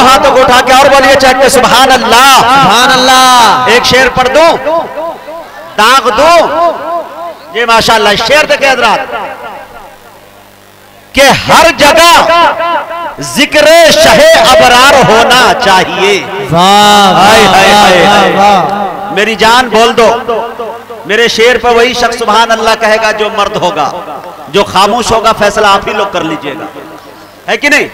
हाथों को उठा के और बोलिए चैट पे सुभान अल्लाह, सुभान अल्लाह। एक शेर पढ़ दो, दाग दो। ये माशाअल्लाह शेर देखे हजरात कि हर जगह जिक्र शहे अबरार होना चाहिए। हाय हाय हाय हाय। मेरी जान बोल दो, मेरे शेर पर वही शख्स सुभान अल्लाह कहेगा जो मर्द होगा, जो खामोश होगा फैसला आप ही लोग कर लीजिएगा, है कि नहीं?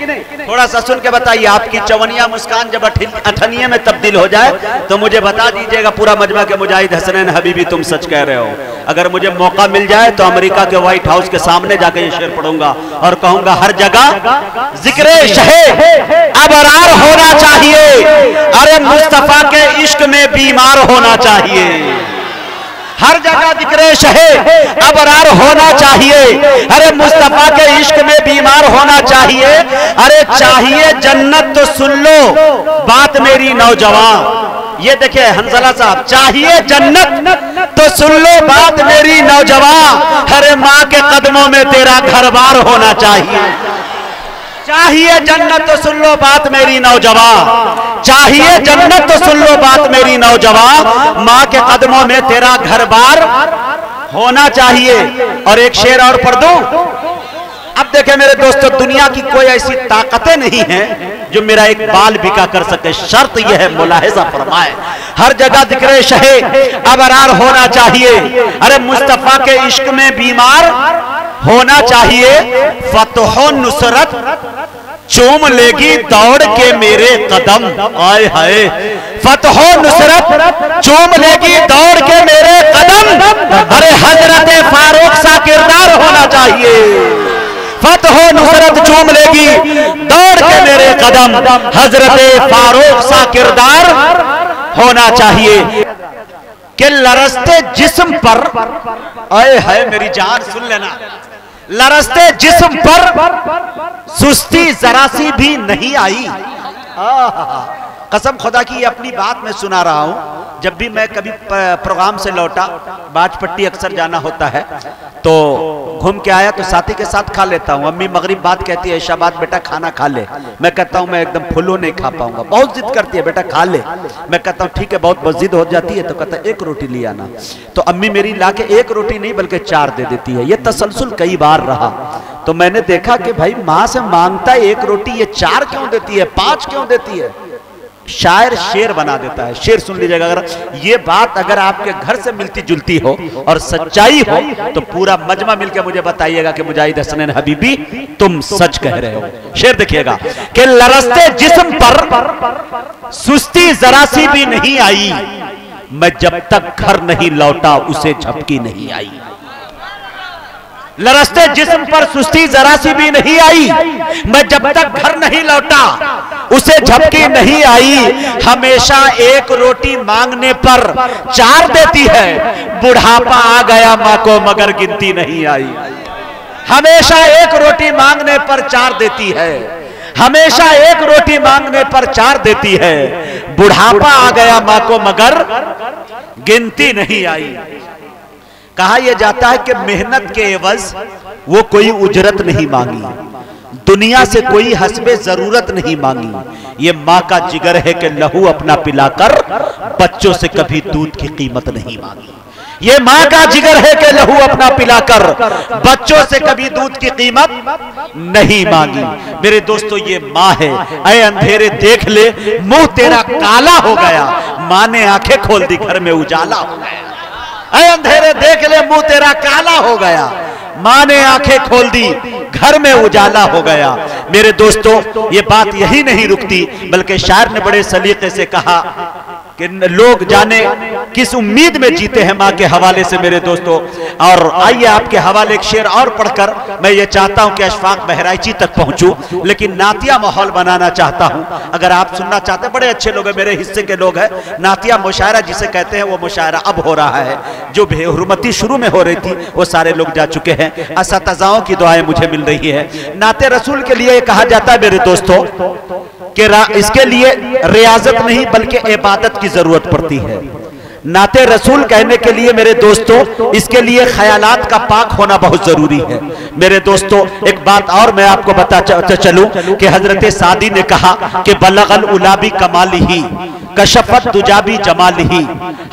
थोड़ा सा सुन के बताइए, आपकी चवनिया मुस्कान जब अठनिये में तब्दील हो जाए तो मुझे बता दीजिएगा पूरा मजमा के मुजाहिद हसनैन हबीबी तुम सच कह रहे हो। अगर मुझे मौका मिल जाए तो अमेरिका के व्हाइट हाउस के सामने जाकर ये शेर पढ़ूंगा और कहूंगा हर जगह जिक्र शहे अबरार होना चाहिए। अरे मुस्तफा के इश्क में बीमार होना चाहिए। हर जगह जिक्र शहे अबरार होना चाहिए। अरे मुस्तफा के इश्क में बीमार होना चाहिए। अरे चाहिए जन्नत तो सुन लो बात मेरी नौजवान। ये देखिए हंसला साहब, चाहिए जन्नत तो सुन लो बात मेरी नौजवान। अरे माँ के कदमों में तेरा घर बार होना चाहिए। चाहिए जन्नत तो सुन लो बात मेरी नौजवान। चाहिए जन्नत तो सुन लो बात मेरी नौजवान। माँ के कदमों में तेरा घर बार होना चाहिए। और एक शेर और पढ़ दूं। अब देखें मेरे दोस्तों, दुनिया की कोई ऐसी ताकतें नहीं है जो मेरा एक बाल बिका कर सके। शर्त यह है, मुलाहिजा फरमाए, हर जगह जिक्र शहे अबरार होना चाहिए। अरे मुस्तफा के इश्क में बीमार होना चाहिए। फतहो नुसरत चूम लेगी दौड़ के मेरे कदम। आए हाय, फतहो नुसरत चूम लेगी दौड़ के मेरे कदम। अरे हजरत फारूक सा किरदार होना चाहिए। फतहो नुसरत चूम लेगी दौड़ के मेरे कदम। हजरत फारूक सा किरदार होना चाहिए। कि लरसते जिस्म पर, आए हाय मेरी जान सुन लेना, लरसते जिस्म पर सुस्ती जरा सी भी नहीं आई। कसम खुदा की अपनी बात मैं सुना रहा हूं। जब भी मैं कभी प्रोग्राम से लौटा, बाजपट्टी अक्सर जाना होता है, तो घूम के आया तो साथी के साथ खा लेता हूं। अम्मी मगरिब बात कहती है शाबाद बेटा खाना खा ले। मैं कहता हूं मैं एकदम फुल्लो नहीं खा पाऊंगा। बहुत जिद करती है बेटा खा ले। मैं कहता हूं ठीक है, बहुत जिद हो जाती है तो कहता है एक रोटी ले आना। तो अम्मी मेरी लाके एक रोटी नहीं बल्कि 4 दे देती है। ये तसलसल कई बार रहा। तो मैंने देखा कि भाई माँ से मांगता है एक रोटी, ये 4 क्यों देती है, 5 क्यों देती है? शायर शेर बना देता है। शेर सुन लीजिएगा, अगर ये बात अगर आपके घर से मिलती जुलती हो और सच्चाई हो तो पूरा मजमा मिलकर मुझे बताइएगा कि मुजाहिद हसनैन हबीबी तुम सच कह रहे हो। शेर देखिएगा कि लरसते जिस्म पर सुस्ती जरा सी भी नहीं आई। मैं जब तक घर नहीं लौटा उसे झपकी नहीं आई। लरसते जिस्म पर सुस्ती जरा सी भी नहीं आई। मैं जब तक घर नहीं लौटा उसे झपकी नहीं आई। हमेशा एक रोटी मांगने पर 4 देती है। बुढ़ापा आ गया माँ को मगर गिनती नहीं आई। हमेशा एक रोटी मांगने पर 4 देती है। हमेशा एक रोटी मांगने पर 4 देती है। बुढ़ापा आ गया माँ को मगर गिनती नहीं आई। कहा यह जाता है कि मेहनत के एवज वो कोई उजरत नहीं मांगी, दुनिया से कोई हस्बे जरूरत नहीं मांगी। ये माँ का जिगर है कि लहू अपना पिलाकर बच्चों से कभी दूध की कीमत नहीं मांगी। ये माँ का जिगर है कि लहू अपना पिलाकर बच्चों से कभी दूध की कीमत नहीं मांगी। मेरे दोस्तों ये माँ है। ऐ अंधेरे देख ले मुंह तेरा काला हो गया। माँ ने आंखें खोल दी घर में उजाला हो गया। ऐ अंधेरे देख ले मुंह तेरा काला हो गया। माँ ने आंखें खोल दी घर में उजाला हो गया। मेरे दोस्तों ये बात यही नहीं रुकती, बल्कि शायर ने बड़े सलीके से कहा कि लोग जाने किस उम्मीद में जीते हैं माँ के हवाले से। मेरे दोस्तों और आइए आपके हवाले एक शेर और पढ़कर मैं ये चाहता हूं कि अशफाक बहराइची तक पहुंचूं, लेकिन नातिया माहौल बनाना चाहता हूं। अगर आप सुनना चाहते हैं, बड़े अच्छे लोग हैं, मेरे हिस्से के लोग हैं। नातिया मुशायरा जिसे कहते हैं वो मुशायरा अब हो रहा है। जो बेहुरमती शुरू में हो रही थी वो सारे लोग जा चुके हैं। असतज़ाओं की दुआएं मुझे मिल रही है। नाते रसूल के लिए कहा जाता है मेरे दोस्तों कि इसके लिए रियाजत नहीं बल्कि इबादत की जरूरत पड़ती है। नाते रसूल कहने के लिए मेरे दोस्तों, इसके लिए ख्यालात का पाक होना बहुत जरूरी है। मेरे दोस्तों, एक बात और मैं आपको बताता चलूं कि हजरत सादी ने कहा कि बलगल उलाबी कमालिही कशफत दुजाबी जमालिही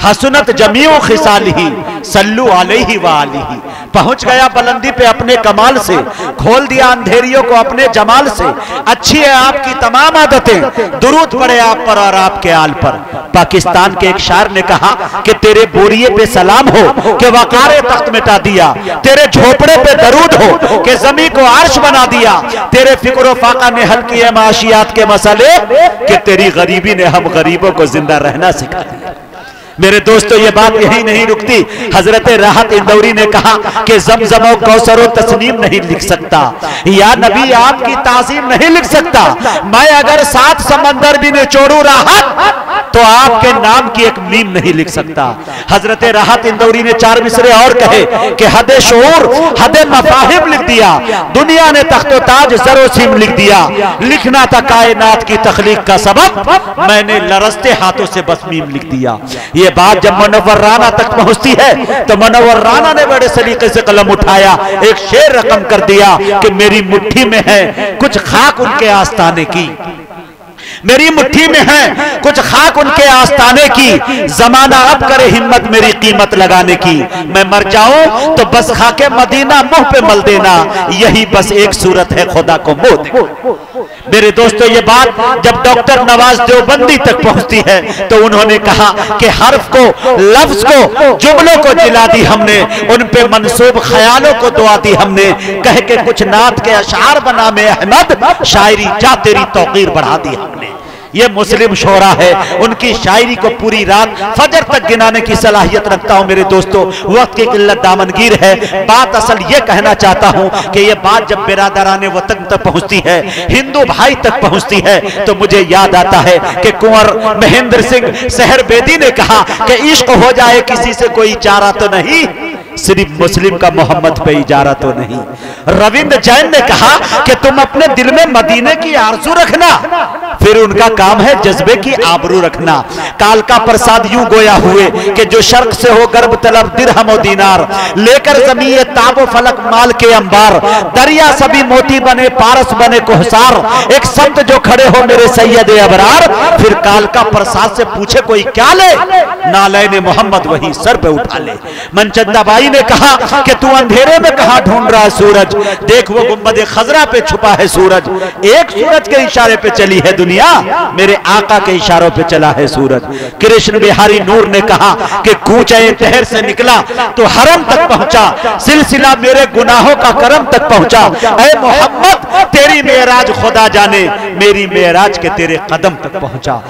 हसनत जमीओ खिसालिही सल्लु अलैहि व आलिही। पहुंच गया बुलंदी पे अपने कमाल से, खोल दिया अंधेरियों को अपने जमाल से। अच्छी है आपकी तमाम आदतें, दुरूद पड़े आप पर और आपके आल पर। पाकिस्तान के एक शायर ने कहा कि तेरे बोरिए पे सलाम हो कि वकारे तख्त मिटा दिया, तेरे झोपड़े पे दरूद हो कि जमी को अर्श बना दिया, तेरे फिक्र फाका ने हल किए माशियात के मसले कि तेरी गरीबी ने हम गरीबों को जिंदा रहना सिखा दिया। मेरे दोस्तों, ये बात यही नहीं रुकती। हजरत राहत इंदौरी ने कहा कि ज़मज़म और कौसर और तस्नीम नहीं लिख सकता, या नबी आपकी ताज़ीम नहीं लिख सकता। मैं अगर 7 समंदर भी निचोड़ू राहत तो आपके नाम की एक मीम नहीं लिख सकता। हजरत राहत इंदौरी ने 4 मिसरे और कहे कि हदे शऊर हदे मफाहिम लिख दिया, दुनिया ने तख्तो ताज जरो सिम लिख दिया। लिखना था कायनात की तख्लीक का सबक, मैंने लरसते हाथों से बस मीम लिख दिया। ये बात जब मुनव्वर राना तक पहुंचती है तो मुनव्वर राना ने बड़े सलीके से कलम उठाया, एक शेर रकम कर दिया कि मेरी मुट्ठी में है कुछ खाक उनके आस्ताने की, मेरी मुट्ठी में है कुछ खाक उनके आस्ताने की। जमाना अब करे हिम्मत मेरी कीमत लगाने की, मैं मर जाऊं तो बस खाके मदीना मुंह पे मल देना, यही बस एक सूरत है खुदा को मोह देना। मेरे दोस्तों, ये बात जब डॉक्टर नवाज देवबंदी तक पहुंचती है तो उन्होंने कहा कि हर्फ को, लफ्ज को, जुमलों को जिला दी हमने, उन पे मंसूब ख्यालों को दुआ दी हमने, कह के कुछ नात के अशार बना में अहमद, शायरी जा तेरी तौकीर बढ़ा दी हमने। ये मुस्लिम शोरा है, उनकी शायरी को पूरी रात फजर तक गिनाने की सलाहियत रखता हूं। मेरे दोस्तों, वक्त की किल्लत दामनगीर है। बात असल ये कहना चाहता हूं कि ये बात जब बिरादराने वतन तक पहुंचती है, हिंदू भाई तक पहुंचती है, तो मुझे याद आता है कि कुंवर महेंद्र सिंह सहरबेदी ने कहा कि इश्क हो जाए किसी से कोई चारा तो नहीं, सिर्फ मुस्लिम का मोहम्मद पे इजारा तो नहीं। रविंद्र जैन ने कहा कि तुम अपने दिल में मदीने की आरज़ू रखना, फिर उनका काम है जज्बे की आबरू रखना। कालका प्रसाद यूं गोया हुए कि जो शर्क से हो गर्ब तलब दिरहम और दीनार, लेकर जमीन ताबो फलक माल के अंबार, दरिया सभी मोती बने पारस बने कोहसार, एक संत जो खड़े हो मेरे सैयद अबरार, फिर कालका प्रसाद से पूछे कोई क्या ले, नालैने मोहम्मद वही सर पे उठा ले। मनचंदा बाई ने कहा कि तू अंधेरे में कहां ढूंढ रहा है सूरज, देख वो गुंबद खजरा पे छुपा है सूरज। एक सूरज के इशारे पे चली है दुनिया, मेरे आका के इशारों पे चला है सूरज। कृष्ण बिहारी नूर ने कहा कि कूचे तहर से निकला तो हरम तक पहुंचा, सिलसिला मेरे गुनाहों का करम तक पहुंचा। ऐ मोहम्मद तेरी मेराज खुदा जाने, मेरी मेराज के तेरे कदम तक पहुंचा।